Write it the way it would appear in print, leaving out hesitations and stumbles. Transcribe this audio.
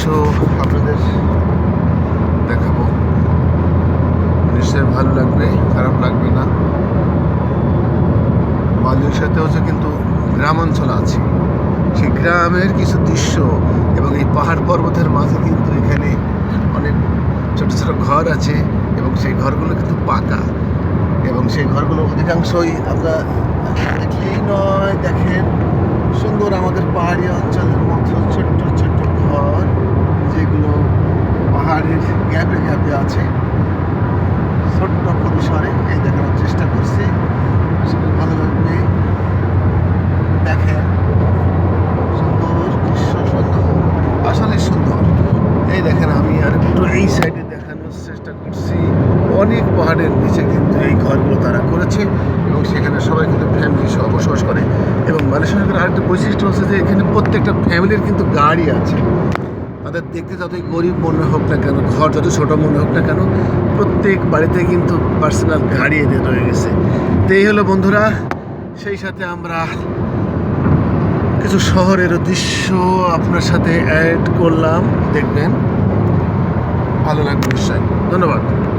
দৃশ্য আপনাদের দেখাবো। নিশ্চয়ই ভালো লাগবে, খারাপ লাগবে না। মালয়েশিয়াতে হচ্ছে কিন্তু গ্রামাঞ্চল আছে, সেই গ্রামের কিছু দৃশ্য এবং এই পাহাড় পর্বতের মাঝে কিন্তু এখানে অনেক ছোট ছোট ঘর আছে এবং সেই ঘরগুলো কিন্তু পাকা এবং সেই ঘরগুলো অধিকাংশই আমরা দেখলেই নয়, দেখেন সুন্দর আমাদের পাহাড়ি অঞ্চলের মতো ছোট্ট ছোট্ট ঘর যেগুলো পাহাড়ের গ্যাপে গ্যাপে আছে। ছোট্ট পরিসরে এই দেখানোর চেষ্টা করছি, আসলে ভালো লাগবে। দেখেন সুন্দর দৃশ্য, সুন্দর, আসলে সুন্দর। এই দেখেন আমি আর একটু এই সাইডে দেখানোর চেষ্টা করছি। অনেক পাহাড়ের নিচে কিন্তু এই ঘরগুলো তারা করেছে এবং সেখানে সবাই কিন্তু ফ্যামিলি সহ বসবাস করে। এবং মালয়েশিয়ার আরেকটা বৈশিষ্ট্য হচ্ছে যে এখানে প্রত্যেকটা ফ্যামিলির কিন্তু গাড়ি আছে। তাদের দেখতে যতই গরিব মনে হোক না কেন, ঘর যত ছোটো মনে হোক না কেন, প্রত্যেক বাড়িতে কিন্তু পার্সোনাল গাড়ি এনে রয়ে গেছে। তো এই হলো বন্ধুরা, সেই সাথে আমরা কিছু শহরের দৃশ্য আপনার সাথে অ্যাড করলাম, দেখবেন ভালো লাগবে নিশ্চয়ই। ধন্যবাদ।